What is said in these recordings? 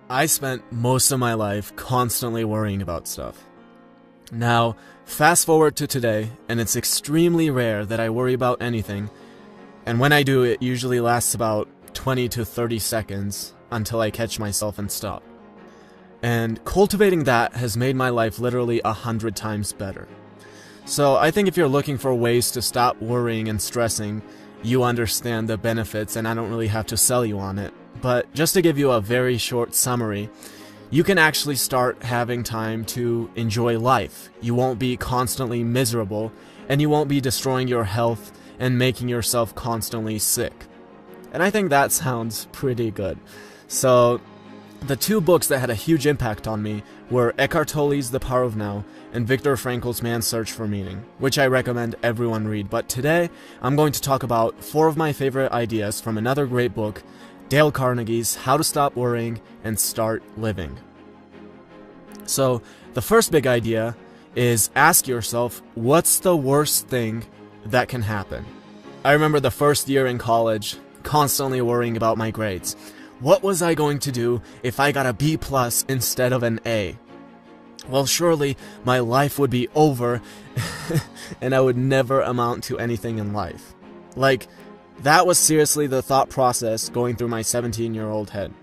I spent most of my life constantly worrying about stuff. Now, fast forward to today, and it's extremely rare that I worry about anything, and when I do, it usually lasts about 20 to 30 seconds until I catch myself and stop. And cultivating that has made my life literally 100 times better. So I think if you're looking for ways to stop worrying and stressing, you understand the benefits, and I don't really have to sell you on it. But just to give you a very short summary, you can actually start having time to enjoy life. You won't be constantly miserable, and you won't be destroying your health and making yourself constantly sick. And I think that sounds pretty good. So, the two books that had a huge impact on me were Eckhart Tolle's The Power of Now and Viktor Frankl's Man's Search for Meaning, which I recommend everyone read. But today, I'm going to talk about 4 of my favorite ideas from another great book, Dale Carnegie's How to Stop Worrying and Start Living. So, the first big idea is ask yourself, what's the worst thing that can happen? I remember the first year in college, constantly worrying about my grades. What was I going to do if I got a B+ instead of an A? Well, surely my life would be over and I would never amount to anything in life. Like, that was seriously the thought process going through my 17-year-old head.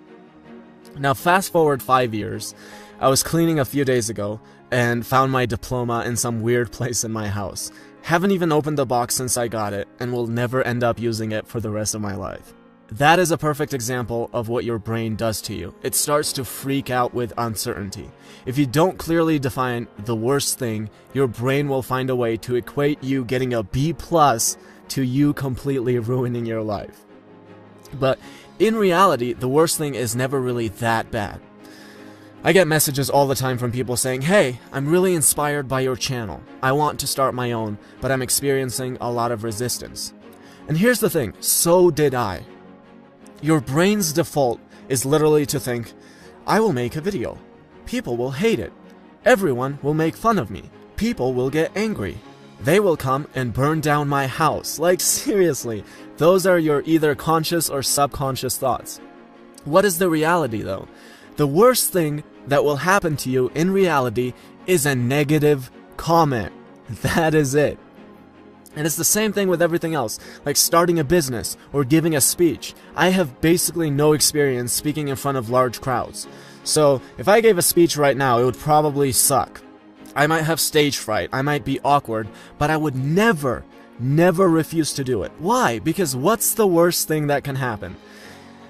Now, fast forward 5 years, I was cleaning a few days ago and found my diploma in some weird place in my house. Haven't even opened the box since I got it and will never end up using it for the rest of my life. That is a perfect example of what your brain does to you. It starts to freak out with uncertainty. If you don't clearly define the worst thing, your brain will find a way to equate you getting a B+ to you completely ruining your life. But in reality, the worst thing is never really that bad. I get messages all the time from people saying, "Hey, I'm really inspired by your channel. I want to start my own, but I'm experiencing a lot of resistance." And here's the thing, so did I. Your brain's default is literally to think, I will make a video. People will hate it. Everyone will make fun of me. People will get angry. They will come and burn down my house. Like, seriously, those are your either conscious or subconscious thoughts. What is the reality, though? The worst thing that will happen to you in reality is a negative comment. That is it. And it's the same thing with everything else, like starting a business or giving a speech. I have basically no experience speaking in front of large crowds. So if I gave a speech right now, it would probably suck. I might have stage fright, I might be awkward, but I would never refuse to do it. Why? Because what's the worst thing that can happen?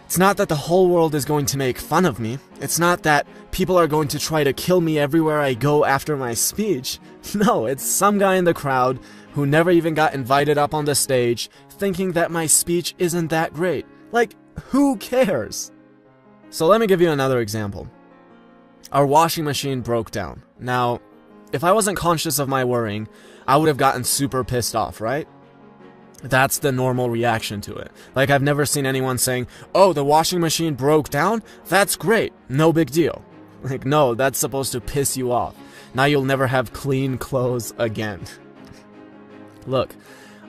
It's not that the whole world is going to make fun of me. It's not that people are going to try to kill me everywhere I go after my speech. No, it's some guy in the crowd who never even got invited up on the stage thinking that my speech isn't that great. Like, who cares? So let me give you another example. Our washing machine broke down. Now, if I wasn't conscious of my worrying, I would have gotten super pissed off, right? That's the normal reaction to it. Like, I've never seen anyone saying, "Oh, the washing machine broke down? That's great. No big deal." Like, no, that's supposed to piss you off. Now you'll never have clean clothes again. Look,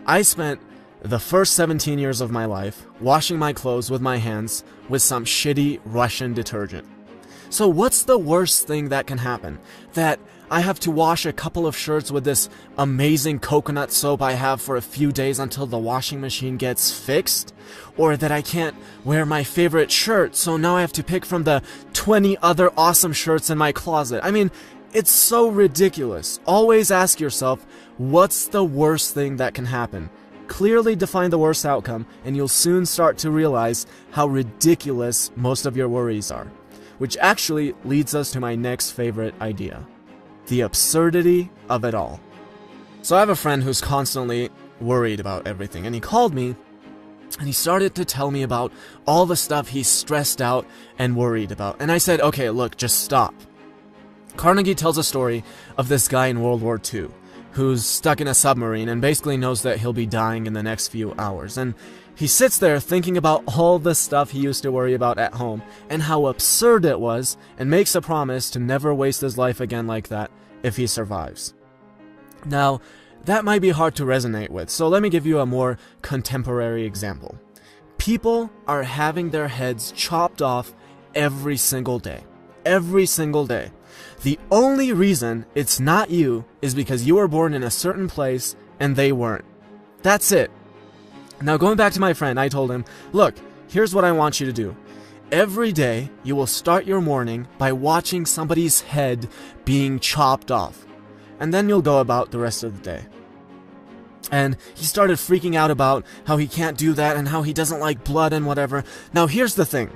I spent the first 17 years of my life washing my clothes with my hands with some shitty Russian detergent. So what's the worst thing that can happen? That I have to wash a couple of shirts with this amazing coconut soap I have for a few days until the washing machine gets fixed? Or that I can't wear my favorite shirt, so now I have to pick from the 20 other awesome shirts in my closet? I mean, it's so ridiculous. Always ask yourself, what's the worst thing that can happen? Clearly define the worst outcome, and you'll soon start to realize how ridiculous most of your worries are. Which actually leads us to my next favorite idea. The absurdity of it all. So I have a friend who's constantly worried about everything, and he called me and he started to tell me about all the stuff he's stressed out and worried about. And I said, okay, look, just stop. Carnegie tells a story of this guy in World War II who's stuck in a submarine and basically knows that he'll be dying in the next few hours. And he sits there thinking about all the stuff he used to worry about at home and how absurd it was, and makes a promise to never waste his life again like that if he survives. Now, that might be hard to resonate with, so let me give you a more contemporary example. People are having their heads chopped off every single day. Every single day. The only reason it's not you is because you were born in a certain place and they weren't. That's it. Now going back to my friend, I told him, look, here's what I want you to do. Every day, you will start your morning by watching somebody's head being chopped off. And then you'll go about the rest of the day. And he started freaking out about how he can't do that and how he doesn't like blood and whatever. Now here's the thing.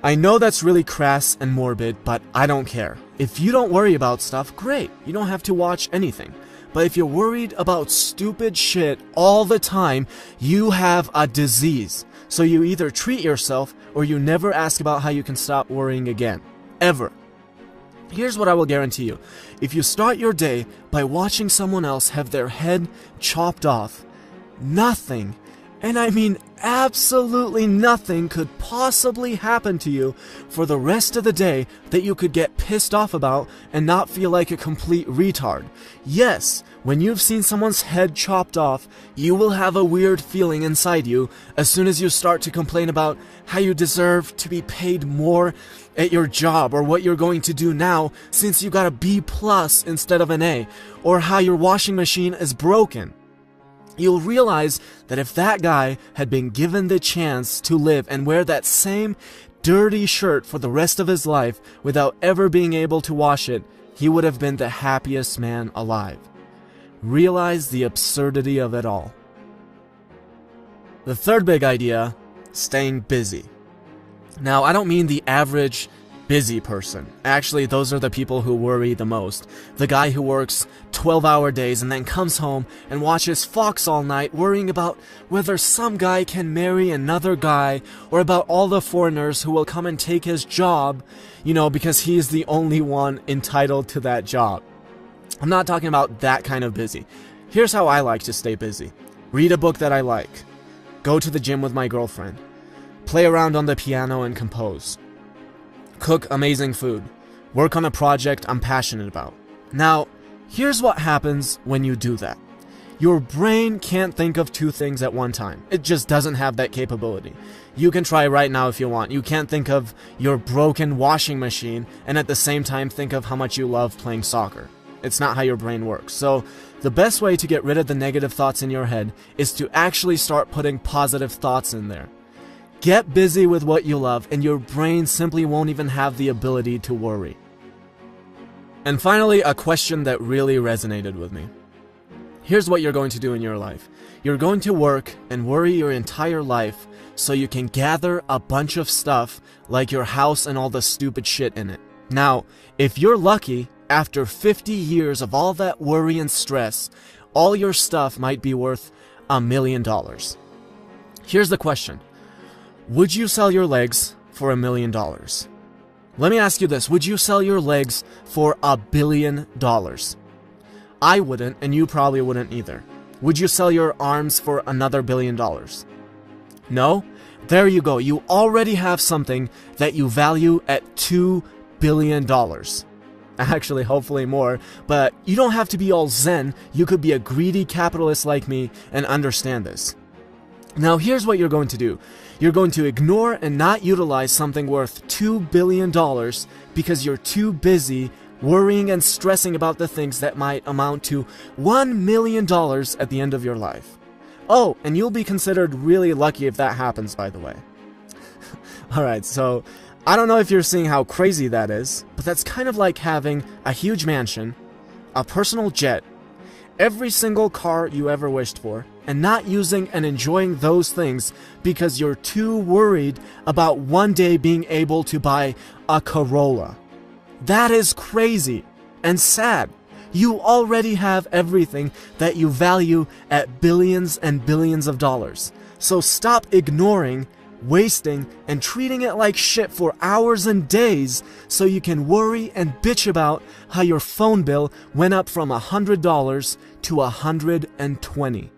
I know that's really crass and morbid, but I don't care. If you don't worry about stuff, great. You don't have to watch anything. But if you're worried about stupid shit all the time, you have a disease. So you either treat yourself or you never ask about how you can stop worrying again. Ever. Here's what I will guarantee you. If you start your day by watching someone else have their head chopped off, nothing, and I mean absolutely nothing, could possibly happen to you for the rest of the day that you could get pissed off about and not feel like a complete retard. Yes, when you've seen someone's head chopped off, you will have a weird feeling inside you as soon as you start to complain about how you deserve to be paid more at your job, or what you're going to do now since you got a B+ instead of an A, or how your washing machine is broken. You'll realize that if that guy had been given the chance to live and wear that same dirty shirt for the rest of his life without ever being able to wash it, he would have been the happiest man alive. Realize the absurdity of it all. The third big idea, staying busy. Now, I don't mean the average busy person. Actually, those are the people who worry the most. The guy who works 12-hour days and then comes home and watches Fox all night worrying about whether some guy can marry another guy, or about all the foreigners who will come and take his job, because he is the only one entitled to that job. I'm not talking about that kind of busy. Here's how I like to stay busy. Read a book that I like. Go to the gym with my girlfriend. Play around on the piano and compose. Cook amazing food. Work on a project I'm passionate about. Now, here's what happens when you do that. Your brain can't think of two things at one time. It just doesn't have that capability. You can try right now if you want. You can't think of your broken washing machine and at the same time think of how much you love playing soccer. It's not how your brain works. So, the best way to get rid of the negative thoughts in your head is to actually start putting positive thoughts in there. Get busy with what you love, and your brain simply won't even have the ability to worry. And finally, a question that really resonated with me. Here's what you're going to do in your life. You're going to work and worry your entire life so you can gather a bunch of stuff like your house and all the stupid shit in it. Now, if you're lucky, after 50 years of all that worry and stress, all your stuff might be worth $1 million. Here's the question. Would you sell your legs for $1 million? Let me ask you this. Would you sell your legs for $1 billion? I wouldn't, and you probably wouldn't either. Would you sell your arms for another $1 billion? No? There you go. You already have something that you value at $2 billion. Actually, hopefully more, but you don't have to be all zen. You could be a greedy capitalist like me and understand this. Now, here's what you're going to do. You're going to ignore and not utilize something worth $2 billion because you're too busy worrying and stressing about the things that might amount to $1 million at the end of your life. Oh, and you'll be considered really lucky if that happens, by the way. Alright, so I don't know if you're seeing how crazy that is, but that's kind of like having a huge mansion, a personal jet, every single car you ever wished for, and not using and enjoying those things because you're too worried about one day being able to buy a Corolla. That is crazy and sad. You already have everything that you value at billions and billions of dollars. So stop ignoring, wasting, and treating it like shit for hours and days so you can worry and bitch about how your phone bill went up from $100 to $120.